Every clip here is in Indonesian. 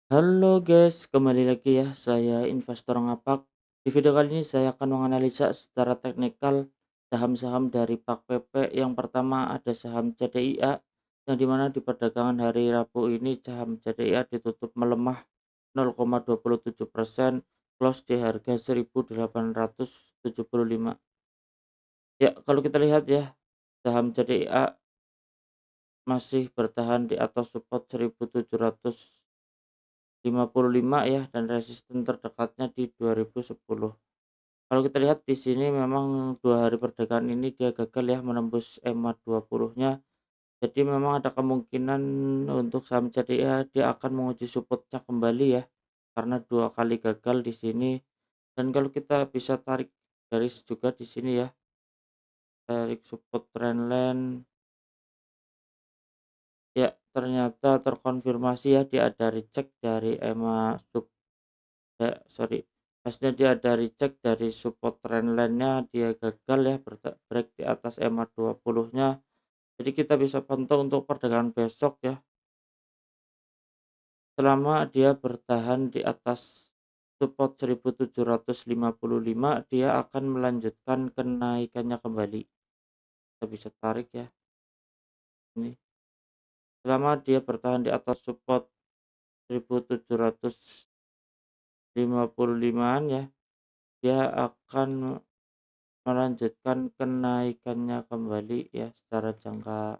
Halo guys, kembali lagi ya, saya investor ngapak. Di video kali ini saya akan menganalisa secara teknikal saham-saham dari PAK-PP. Yang pertama ada saham CDIA, yang dimana di perdagangan hari Rabu ini saham CDIA ditutup melemah 0,27%, close di harga 1.875. Ya, kalau kita lihat ya, saham CDIA masih bertahan di atas support 1.755 ya, dan resisten terdekatnya di 2010. Kalau kita lihat di sini memang 2 hari perdagangan ini dia gagal ya menembus EMA 20-nya. Jadi memang ada kemungkinan untuk saham CDIA dia akan menguji supportnya kembali ya, karena 2 kali gagal di sini. Dan kalau kita bisa tarik garis juga di sini ya, tarik support trendline, ya ternyata terkonfirmasi ya dia ada reject dari EMA sorry, pasnya dia ada reject dari support trendline-nya, dia gagal ya break di atas EMA 20-nya. Jadi kita bisa pantau untuk perdagangan besok ya, selama dia bertahan di atas support 1.755, dia akan melanjutkan kenaikannya kembali. Kita bisa tarik ya, ini. Selama dia bertahan di atas support 1.755-an ya, dia akan melanjutkan kenaikannya kembali ya secara jangka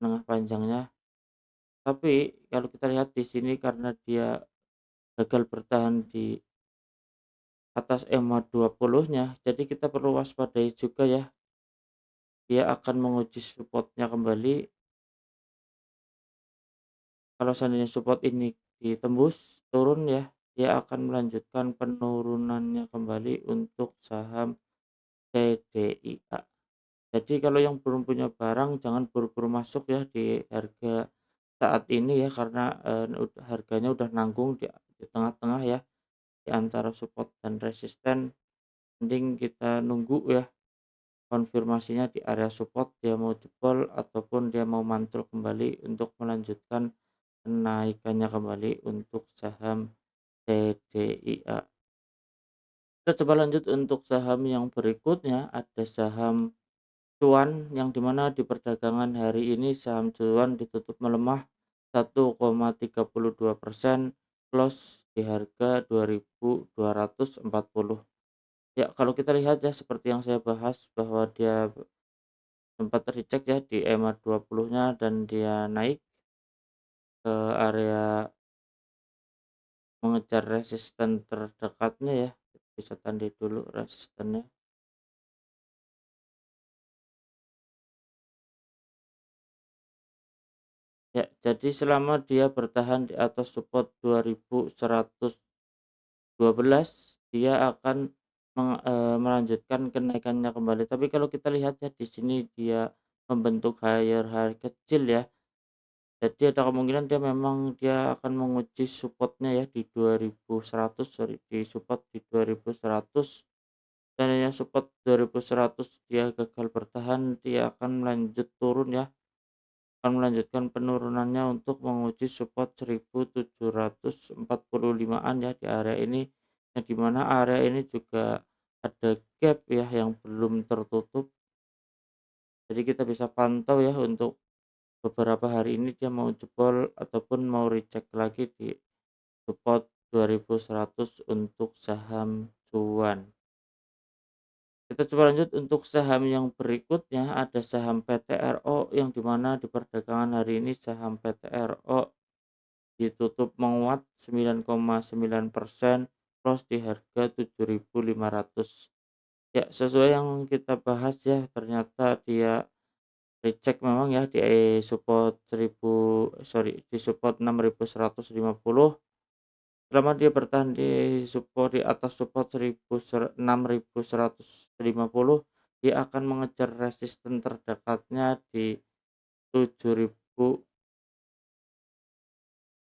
menengah panjangnya. Tapi kalau kita lihat di sini karena dia gagal bertahan di atas EMA 20-nya, jadi kita perlu waspadai juga ya. Dia akan menguji supportnya kembali. Kalau seandainya support ini ditembus turun ya, dia akan melanjutkan penurunannya kembali untuk saham TDIA. Jadi kalau yang belum punya barang jangan buru-buru masuk ya di harga saat ini ya, karena, harganya udah nanggung di tengah-tengah ya, di antara support dan resisten. Mending kita nunggu ya konfirmasinya di area support, dia mau jebol ataupun dia mau mantul kembali untuk melanjutkan kenaikannya kembali untuk saham TDIA. Kita coba lanjut untuk saham yang berikutnya, ada saham cuan, yang dimana di perdagangan hari ini saham cuan ditutup melemah 1,32%, close di harga 2.240. Ya, kalau kita lihat ya seperti yang saya bahas bahwa dia sempat tercek ya di EMA 20-nya dan dia naik ke area mengejar resisten terdekatnya ya. Kita bisa tandai dulu resistennya. Ya, jadi selama dia bertahan di atas support 2112, dia akan melanjutkan kenaikannya kembali. Tapi kalau kita lihat ya di sini dia membentuk higher high kecil ya. Jadi ada kemungkinan dia akan menguji supportnya ya di 2100, sorry, di support di 2100. Seandainya support 2100 dia gagal bertahan, dia akan melanjut turun ya, akan melanjutkan penurunannya untuk menguji support 1745-an ya di area ini, yang dimana area ini juga ada gap ya yang belum tertutup. Jadi kita bisa pantau ya untuk beberapa hari ini dia mau jebol ataupun mau recheck lagi di support 2100 untuk saham cuan. Kita coba lanjut untuk saham yang berikutnya, ada saham PTRO, yang dimana di perdagangan hari ini saham PTRO ditutup menguat 9,9%, close di harga 7.500. Ya, sesuai yang kita bahas ya, ternyata dia recheck memang ya di support 6.150. Selama dia bertahan di di atas support 6.150, dia akan mengejar resisten terdekatnya di 7.000,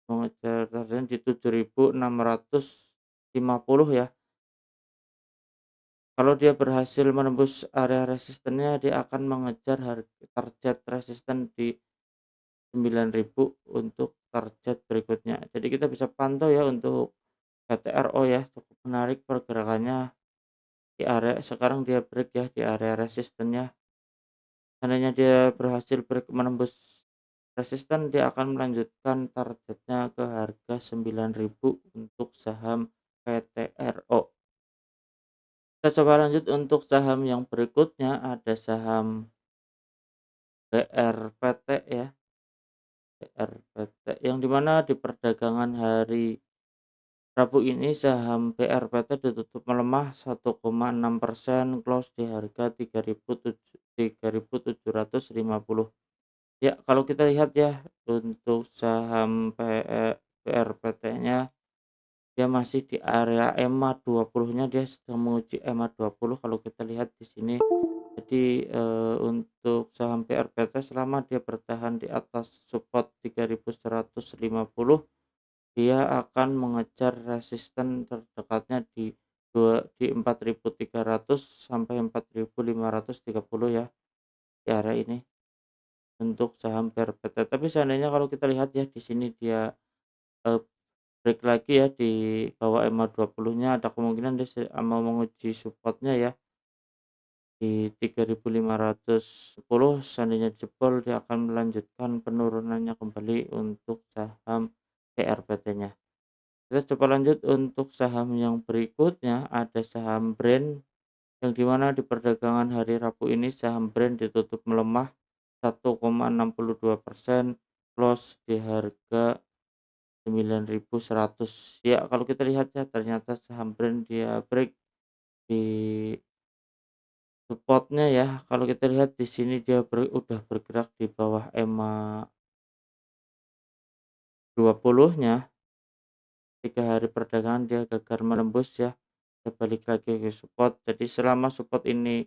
mengejar resisten di 7.650 ya. Kalau dia berhasil menembus area resistennya, dia akan mengejar target resisten di 9.000 untuk target berikutnya. Jadi kita bisa pantau ya untuk PTRO ya, cukup menarik pergerakannya di area sekarang dia break ya di area resistennya. Seandainya dia berhasil break menembus resisten, dia akan melanjutkan targetnya ke harga 9.000 untuk saham PTRO. Kita coba lanjut untuk saham yang berikutnya, ada saham BRPT ya, BRPT yang dimana di perdagangan hari Rabu ini saham BRPT ditutup melemah 1,6%, close di harga 3.750. Ya, kalau kita lihat ya untuk saham BRPT-nya, dia masih di area EMA 20-nya, dia sedang menguji EMA 20 kalau kita lihat di sini. Jadi, untuk saham BRPT selama dia bertahan di atas support 3.150, dia akan mengejar resisten terdekatnya di 4.300 sampai 4.530 ya, di area ini untuk saham BRPT. Tapi seandainya kalau kita lihat ya di sini dia, eee, break lagi ya di bawah EMA 20-nya, ada kemungkinan dia mau menguji supportnya ya di 3.510. Seandainya jebol, dia akan melanjutkan penurunannya kembali untuk saham BRPT-nya. Kita coba lanjut untuk saham yang berikutnya, ada saham Brand yang dimana di perdagangan hari Rabu ini saham Brand ditutup melemah 1,62%, close di harga 9.100. Ya, kalau kita lihat ya ternyata saham Brand dia break di supportnya ya. Kalau kita lihat di sini dia udah bergerak di bawah EMA 20-nya, 3 hari perdagangan dia gagal menembus ya. Dia balik lagi ke support. Jadi selama support ini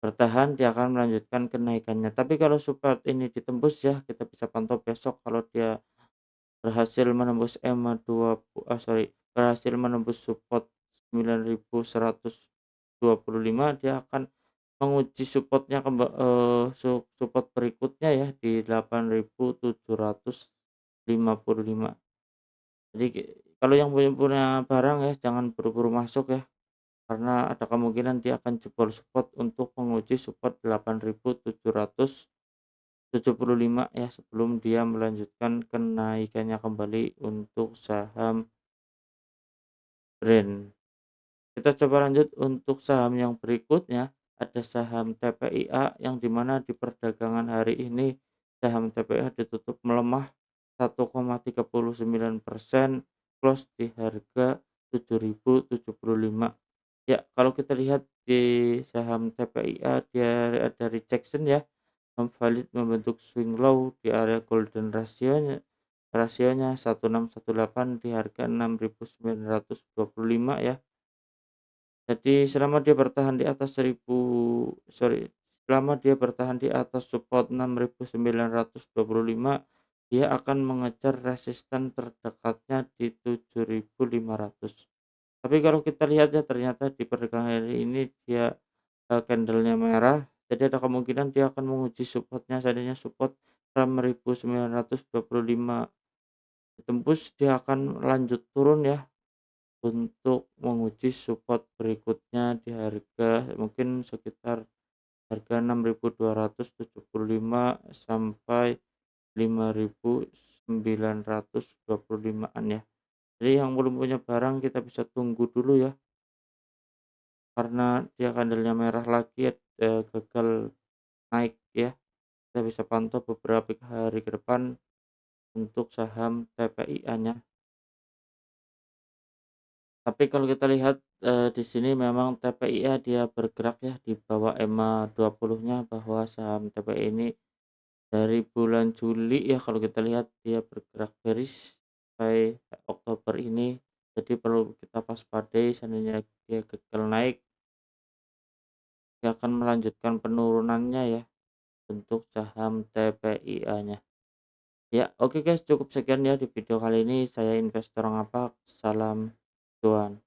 bertahan, dia akan melanjutkan kenaikannya. Tapi kalau support ini ditembus ya, kita bisa pantau besok kalau dia berhasil menembus EMA 20, berhasil menembus support 9.125, dia akan menguji supportnya support berikutnya ya di 8.755. Jadi kalau yang punya barang ya jangan buru-buru masuk ya, karena ada kemungkinan dia akan jebol support untuk menguji support 8.775 ya sebelum dia melanjutkan kenaikannya kembali untuk saham Brand. Kita coba lanjut untuk saham yang berikutnya, ada saham TPIA yang dimana di perdagangan hari ini saham TPIA ditutup melemah 1,39%, close di harga 7.075. Ya, kalau kita lihat di saham TPIA dia ada rejection ya, valid membentuk swing low di area golden rasionya 1618 di harga 6.925 ya. Jadi selama dia bertahan di atas support 6.925, dia akan mengejar resisten terdekatnya di 7.500. Tapi kalau kita lihat ya ternyata di perdagangan hari ini dia, candlenya merah, jadi ada kemungkinan dia akan menguji supportnya. Seandainya support 6.925 ditembus, dia akan lanjut turun ya untuk menguji support berikutnya di harga mungkin sekitar harga 6.275 sampai 5.925-an ya. Jadi yang belum punya barang kita bisa tunggu dulu ya, karena dia candlenya merah lagi ya, gagal naik ya. Kita bisa pantau beberapa hari ke depan untuk saham TPIA-nya. Tapi kalau kita lihat, di sini memang TPIA dia bergerak ya di bawah EMA 20-nya, bahwa saham TPI ini dari bulan Juli ya kalau kita lihat dia bergerak bearish sampai Oktober ini. Jadi perlu kita waspadai, seandainya dia gagal naik, dia akan melanjutkan penurunannya ya untuk saham TPIA-nya. Ya, oke guys, cukup sekian ya di video kali ini. Saya investor ngapak, salam cuan.